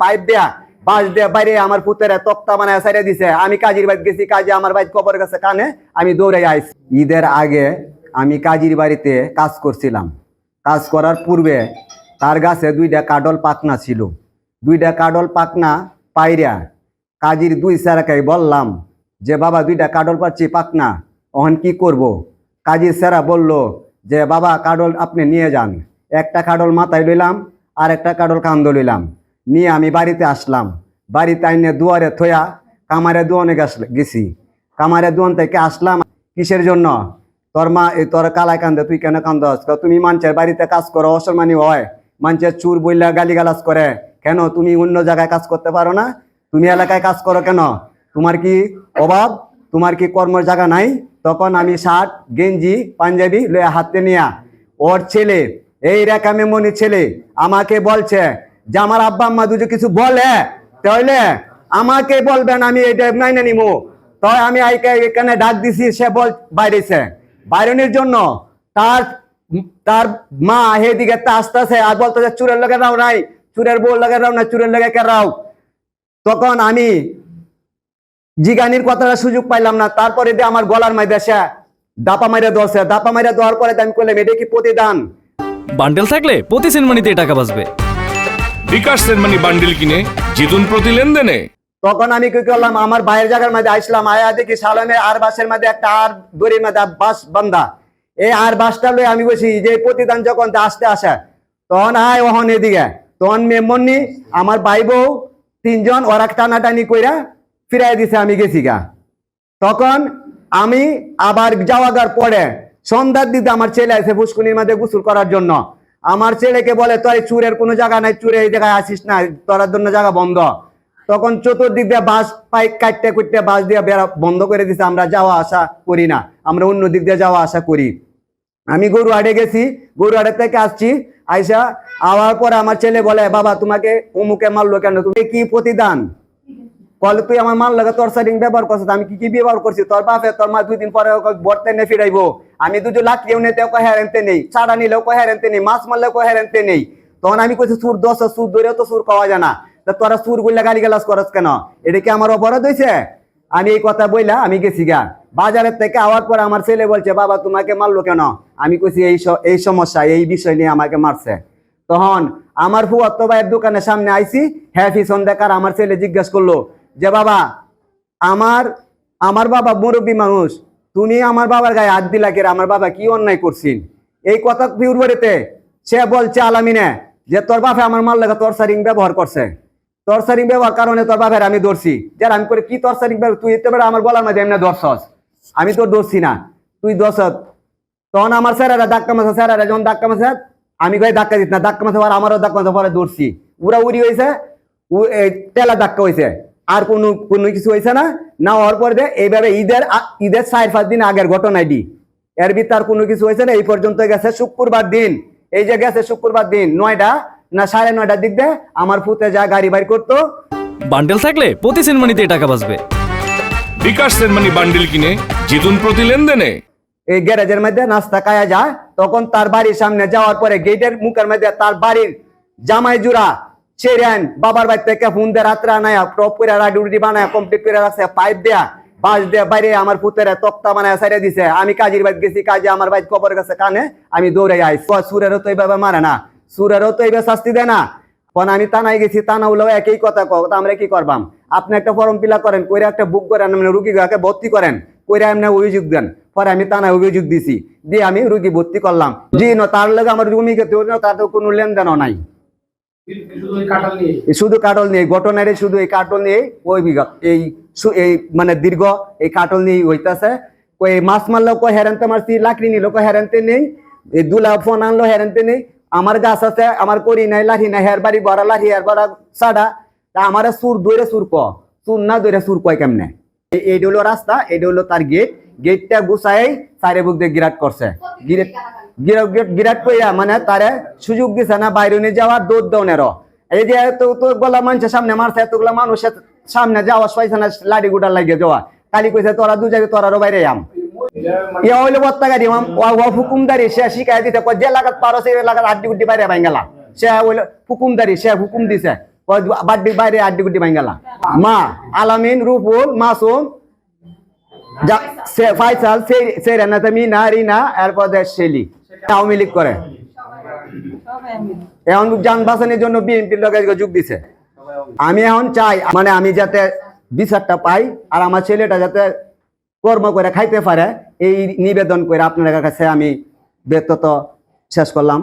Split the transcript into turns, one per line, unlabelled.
Pipe দেয়া বাঁশ দেয়া বাইরে আমার পুতের তক্তা বানায় সাইডে দিছে। আমি কাজীর বাড়ি গেছি, কাজে আমার বাড়ি কবর কাছে কানে আমি দৌড়ে আইছি। ঈদের আগে আমি কাজীর বাড়িতে কাজ করছিলাম। কাজ করার পূর্বে তার গাছে 2টা কাডল পাকনা ছিল। 2টা কাডল পাকনা পাইরা কাজীর 2 স্যারাকে বললাম যে বাবা 2টা কাডল পাচ্ছি পাকনা, ওহন কি করব? কাজীর স্যারা বলল যে বাবা কাডল আপনি নিয়ে যান। একটা কাডল মাথায় লইলাম আর একটা কাডল কান্দ লইলাম, নিয়ে আমি বাড়িতে আসলাম। বাড়িতে আইনে দুয়ারে থয়া কামারে দুয়ানে গেছি। কামারে দুয়ান থেকে আসলাম কিসের জন্য? তোর মা তোর কালায় কান্দে, তুই কেন কান্দস? তুমি মানুষের বাড়িতে কাজ করো, অসম্মানী হয়, মানুষের চুর বইলা গালিগালাজ করে, কেন তুমি অন্য জায়গায় কাজ করতে পারো না? তুমি এলাকায় কাজ করো কেন? তোমার কি অভাব? তোমার কি কর্মের জায়গা নাই? তখন আমি শার্ট গেঞ্জি পাঞ্জাবি লয়ে হাতে নিয়া ওর ছেলে এই রেখা মেমনির ছেলে আমাকে বলছে যে আমার আব্বা আম্মা দুটো কিছু বলে তাহলে আমাকে বলবেন, আমি এটা মাইনে নিমু। তাই আমি এখানে ডাক দিছি, সে বল বাইরেছে। বাইরনের জন্য তার মা এদিকে আসতেছে আর বলতেছে চুরের লগে রাও নাই, চুরের বউ লগে রাও না, চুরের লগে কে রাও। তখন আমি জিগানির কথাটা সুযোগ পাইলাম না। তারপরে দিয়ে আমার গলার মাইদে সে দাপা মাইরা ধরছে। দাপা মাইরা দেওয়ার পরে আমি কইলাম এটা কি প্রতিদান?
বান্ডেল থাকলে প্রতি সেনমানিতে টাকা বাঁচবে।
বিকাশ সেনমানি বান্ডেল কিনে জিতুন প্রতি লেনদেনে।
তখন আমি কি করলাম, আমার বাইরের জায়গার মধ্যে আসলাম। আয়া দেখি সালামে আর বাসের মধ্যে একটা আর দড়ির মধ্যে বাস বান্ধা। এই আর বাসটা লয়ে আমি বসি যে প্রতিদান যখন আসতে আসে তখন আয় ওহন এদিকে। তখন মেমনি আমার ভাই বউ 3 জন ওরা টানাটানি কইরা ফিরাই দিছে। আমি গেছি গা। তখন আমি আবার যাওয়ার পরে সন্ধ্যার দিতে আমার ছেলে আছে পুষ্কুনির মধ্যে গোসল করার জন্য। আমার ছেলেকে বলে তোর চুরের কোনো জায়গা নাই, চুরে এই জায়গায় আসিস না, তোর জন্য জায়গা বন্ধ। তখন চতুর্দিক দিয়ে বাস পাইক কাটতে কুটতে বাস দিয়ে বেড়া বন্ধ করে দিছে। আমরা যাওয়া আসা করি না, আমরা অন্য দিক দিয়ে যাওয়া আসা করি। আমি গরুহাটে গেছি, গরুহাটে থেকে আসছি। আইসা আওয়ার পরে আমার ছেলে বলে বাবা তোমাকে অমুকে মারলো কেন? তুমি কি প্রতিদান? কলে তুই আমার মাল লাগে তোর সাইডিং ব্যবহার করছিস। আমি কি ব্যবহার করছি? তোর বাপে তোর মা 2 দিন পরে বর্তে নে ফিরাইবো। আমি দুটো লাঠিও নেই, তেও হেরেনতে নেই, চাড়া নিলেও হেরেনতে নেই, মাছ মারলেও হেরেনতে নেই। তখন আমি কইছি সুর 10 সুর ধরেও তো সুর পাওয়া যায় না, তোরা সুর গুলা গালি গালাজ করস কেন? এটা কি আমার অপরাধ হয়েছে? আমি এই কথা বইলা আমি গেছি গা। বাজারের থেকে আওয়ার পর আমার ছেলে বলছে বাবা তোমাকে মারলো কেন? আমি কইছি এই সমস্যা, এই বিষয় নিয়ে আমাকে মারছে। তখন আমার ফুয়াতো ভাইয়ের দোকানের সামনে আইছি, হ্যাঁ পিছন দেখার আমার ছেলে জিজ্ঞাসা করলো যে বাবা আমার বাবা মুরব্বী মানুষ, তুমি আমার বাবার গায়ে হাত দিলা কেন? আমার বাবা কি অন্যায় করছেন? এই কথা ফিউরবাড়িতে সে বলছে আলামিনে যে তোর বাপে আমার মাল লাগা তরসারিং ব্যবহার করছে। তরসারিং ব্যবহার কারণে তোর বাপের আমি ধরছি। যার আমি করে কি তরসারিং ব্যবহার? তুই এতে আমার গলার মধ্যে এমনি ধরছস, আমি তোর ধরছি না, তুই ধরছ। তখন আমার স্যারেরা ধাক্কা মাসা, স্যারেরা যখন ধাক্কা মাসে আমি কই ধাক্কা দিত না, ধাক্কা মাসে আমারও ধাক্কা মাসে পরে ধরছি। উড়া উড়ি হয়েছে, তেলা ধাক্কা হয়েছে, আর কোনো কিছু হয়েছে না। না হওয়ার পরে এইভাবে ঈদের 4-5 দিন আগের ঘটনাটি, এর ভিতর কোনো কিছু হয়েছে না। এই পর্যন্ত গেছে শুক্রবার দিন, এই যে গেছে শুক্রবার দিন 9টা না 9:30টার দিক দিয়ে আমার ফুতে যা গাড়ি বাইর করতো।
বান্ডেল থাকলে প্রতি সেনমানিতে টাকা বাঁচবে।
বিকাশ সেনমানি বান্ডেল কিনে জিতুন প্রতি লেনদেনে।
এই গ্যারেজের মধ্যে নাস্তা খায়া যায়। তখন তার বাড়ির সামনে যাওয়ার পরে গেটের মুখের মধ্যে তার বাড়ির জামাই জুড়া চেরেন বাবার বাড়ি থেকে ফোন দিয়ে রাত্রে আনায় টপ করে রাডি বানায় কমপ্লিট করে রাখছে। পাইপ দেয়া বাঁশ দিয়ে বাইরে আমার পুতের তক্তা বানায় সাইডে দিছে। আমি কাজীর বাড়ি গেছি, কাজে আমার বাড়ি কবর কাছে কানে আমি দৌড়ে আই। সুরেরও তো এইভাবে মারে না, সুরেরও তো এইভাবে শাস্তি দেয় না। কারণ আমি থানায় গেছি, থানা হলেও একই কথা আমরা কি করবাম? আপনি একটা ফর্ম ফিল আপ করেন, করে একটা বুক করেন, রুগীকে ভর্তি করেন, করে এমনি অভিযোগ দেন। পরে আমি থানায় অভিযোগ দিছি, দিয়ে আমি রুগী ভর্তি করলাম। জি না, তার লগে আমার জমিকে তার তো কোনো লেনদেনও নাই। শুধু কাটল নিয়ে ঘটনারে, শুধু এই কাটল নিয়ে ওই বিঘা এই মানে দীর্ঘ এই কাটল নিয়ে হইতেছে। ওই মাছ মারলো কো হেরানতে মারছি, লাকড়ি নিল কো হেরানতে নেই, এই দুলা ফোন আনলো হেরানতে নেই। আমার গাছ আছে, আমার করি নাই, লাঠি নাই, হের বাড়ি বড়া লাঠি, হের বড়া সাডা। তা আমার সুর দৈরে সুর সুর না দৈরে সুর কয় কেমনে? এইটা হলো রাস্তা, এটা হলো তার গেট। গেটটা গুছাই সাইরে বুক দিয়ে গিরাট করছে। গিরাট কইয়া মানে তারে সুযোগ দিছে না বাইরে নিয়ে যাওয়ার, দৌড় দৌড়েরও। এই যে এতগুলা মানুষের সামনে মারছে, এতগুলা মানুষের সামনে যাওয়া পাইছে না, লাঠি গুটার লাগিয়ে যাওয়া। কালি কইছে তোরা 2 জায়গায় তোরারও বাইরে আম। ইয়া হইলে বত্তা গাড়ি হুকুমদারি, সে শিখাই দিতে যে লাগাত পারো সেই লাগাত আড্ডি উড্ডি বাইরে ভাঙ গেলা। সে হইলো হুকুমদারি, সে হুকুম দিছে বাড়ির বাইরে আড্ডি গুড্ডি ভাঙ্গালা মা আলামিন রুপুল মাসুম ফাইসাল সেরেনা মিনা রিনা এরপর শেলি আওয়ামী লীগ করে এখন যান বাঁচানোর জন্য বিএনপির লোক যোগ দিছে আমি এখন চাই মানে আমি যাতে বিচারটা পাই আর আমার ছেলেটা যাতে কর্ম করে খাইতে পারে এই নিবেদন করে আপনাদের কাছে আমি ব্যর্থতা শেষ করলাম।